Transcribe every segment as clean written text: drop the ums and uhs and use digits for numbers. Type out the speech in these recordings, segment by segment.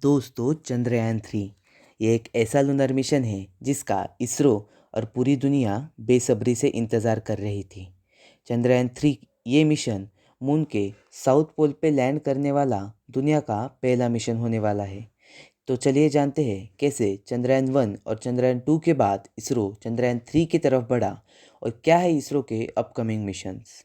दोस्तों, चंद्रयान 3 ये एक ऐसा लूनर मिशन है जिसका इसरो और पूरी दुनिया बेसब्री से इंतज़ार कर रही थी। चंद्रयान 3 ये मिशन मून के साउथ पोल पे लैंड करने वाला दुनिया का पहला मिशन होने वाला है। तो चलिए जानते हैं कैसे चंद्रयान 1 और चंद्रयान 2 के बाद इसरो चंद्रयान 3 की तरफ बढ़ा और क्या है इसरो के अपकमिंग मिशंस।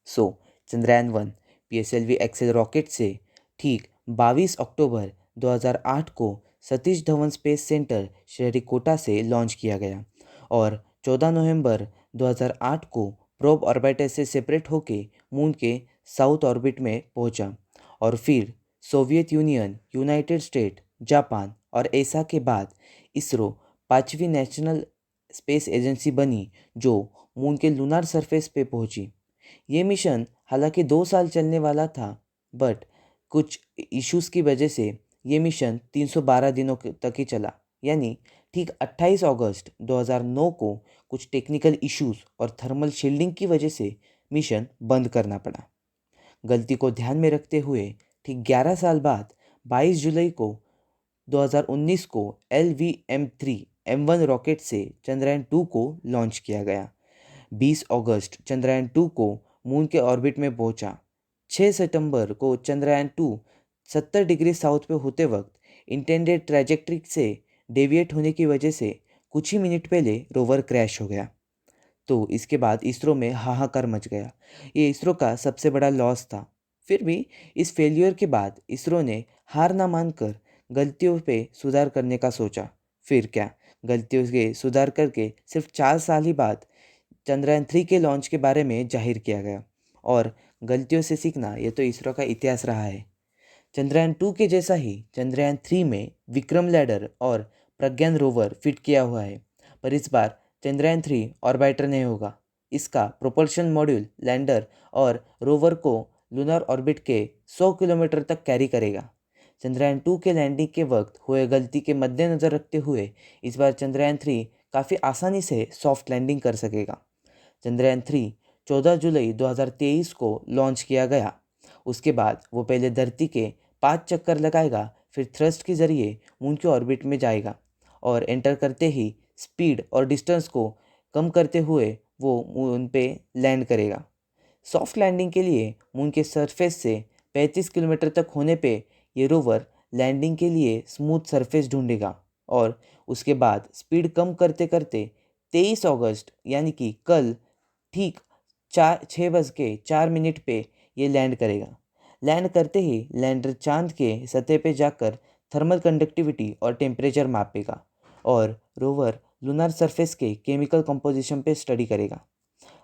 सो चंद्रयान 1 पीएसएलवी एक्सेल रॉकेट से ठीक 22 अक्टूबर 2008 को सतीश धवन स्पेस सेंटर श्रीहरिकोटा से लॉन्च किया गया और 14 नवंबर 2008 को प्रोब ऑर्बिटर से सेपरेट होके मून के साउथ ऑर्बिट में पहुंचा और फिर Soviet union, United state, Japan और ऐसा के बाद इसरो पांचवी नेशनल स्पेस एजेंसी बनी जो मून के लूनार सरफेस पे पहुंची। ये मिशन हालांकि 2 साल चलने वाला था, बट कुछ इश्यूज़ की वजह से ये मिशन 312 दिनों तक ही चला। यानी ठीक 28 अगस्त 2009 को कुछ टेक्निकल इश्यूज़ और थर्मल शील्डिंग की वजह से मिशन बंद करना पड़ा। गलती को ध्यान में रखते हुए ठीक 11 साल बाद 22 जुलाई को 2019 को LVM-3 M1 रॉकेट से चंद्रयान 2 को लॉन्च किया गया। 20 अगस्त चंद्रयान 2 को मून के ऑर्बिट में पहुंचा। 6 सितंबर को चंद्रयान 2 70 डिग्री साउथ पे होते वक्त इंटेंडेड ट्रैजेक्टरी से डेविएट होने की वजह से कुछ ही मिनट पहले रोवर क्रैश हो गया। तो इसके बाद इसरो में हाहाकार मच गया। ये इसरो का सबसे बड़ा लॉस था। फिर भी इस फेलियर के बाद इसरो ने हार ना मानकर गलतियों पे सुधार करने का सोचा। फिर क्या, गलतियों के सुधार करके सिर्फ 4 साल ही बाद चंद्रयान 3 के लॉन्च के बारे में जाहिर किया गया। और गलतियों से सीखना ये तो इसरो का इतिहास रहा है। चंद्रयान 2 के जैसा ही चंद्रयान 3 में विक्रम लैंडर और प्रज्ञान रोवर फिट किया हुआ है, पर इस बार चंद्रयान 3 ऑर्बिटर नहीं होगा। इसका प्रोपल्शन मॉड्यूल लैंडर और रोवर को लूनर ऑर्बिट के 100 किलोमीटर तक कैरी करेगा। चंद्रयान 2 के लैंडिंग के वक्त हुए गलती के मद्देनज़र रखते हुए इस बार चंद्रयान 3 काफ़ी आसानी से सॉफ्ट लैंडिंग कर सकेगा। चंद्रयान 3 14 जुलाई 2023 को लॉन्च किया गया। उसके बाद वो पहले धरती के 5 चक्कर लगाएगा, फिर थ्रस्ट के ज़रिए मून के ऑर्बिट में जाएगा और एंटर करते ही स्पीड और डिस्टेंस को कम करते हुए वो मून पे लैंड करेगा। सॉफ्ट लैंडिंग के लिए मून के सरफेस से 35 किलोमीटर तक होने पे ये रोवर लैंडिंग के लिए स्मूथ सरफेस ढूंढेगा और उसके बाद स्पीड कम करते करते 23 अगस्त यानी कि कल ठीक 6:04 पे ये लैंड करेगा। लैंड करते ही लैंडर चांद के सतह पे जाकर थर्मल कंडक्टिविटी और टेम्परेचर मापेगा और रोवर लूनर सरफेस के केमिकल कंपोजिशन पे स्टडी करेगा।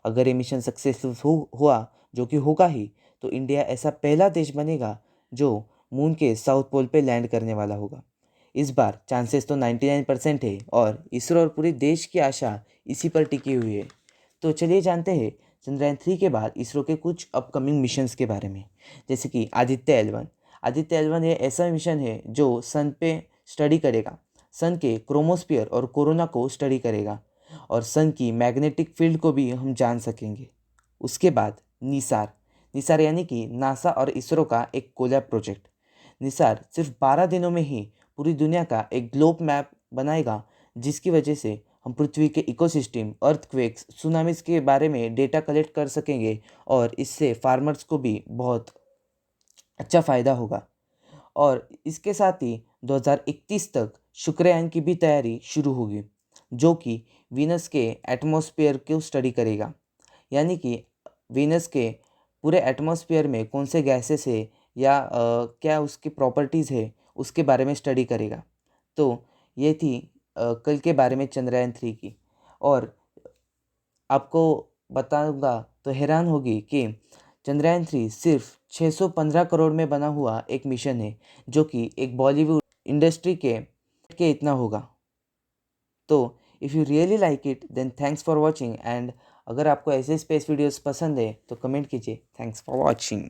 अगर ये मिशन सक्सेसफुल हुआ, जो कि होगा ही, तो इंडिया ऐसा पहला देश बनेगा जो मून के साउथ पोल पे लैंड करने वाला होगा। इस बार चांसेस तो 99% है और इसरो और पूरे देश की आशा इसी पर टिकी हुई है। तो चलिए जानते हैं चंद्रयान 3 के बाद इसरो के कुछ अपकमिंग मिशंस के बारे में, जैसे कि आदित्य L1। आदित्य L1 ये ऐसा मिशन है जो सन पे स्टडी करेगा, सन के क्रोमोस्फियर और कोरोना को स्टडी करेगा और सन की मैग्नेटिक फील्ड को भी हम जान सकेंगे। उसके बाद निसार निसार यानी कि नासा और इसरो का एक कोलैब प्रोजेक्ट। निसार सिर्फ 12 दिनों में ही पूरी दुनिया का एक ग्लोब मैप बनाएगा, जिसकी वजह से हम पृथ्वी के इकोसिस्टम, अर्थक्वेक्स, सुनामीज के बारे में डेटा कलेक्ट कर सकेंगे और इससे फार्मर्स को भी बहुत अच्छा फ़ायदा होगा। और इसके साथ ही 2031 तक शुक्रयान की भी तैयारी शुरू होगी, जो कि वीनस के एटमॉस्फेयर को स्टडी करेगा। यानी कि वीनस के पूरे एटमॉस्फेयर में कौन से गैसेस है या क्या उसकी प्रॉपर्टीज़ है, उसके बारे में स्टडी करेगा। तो ये थी कल के बारे में चंद्रयान 3 की। और आपको बताऊंगा तो हैरान होगी कि चंद्रयान 3 सिर्फ 615 करोड़ में बना हुआ एक मिशन है, जो कि एक बॉलीवुड इंडस्ट्री के इतना होगा। तो if you really like it then thanks for watching. And अगर आपको ऐसे स्पेस वीडियोस पसंद है तो कमेंट कीजिए। Thanks for watching.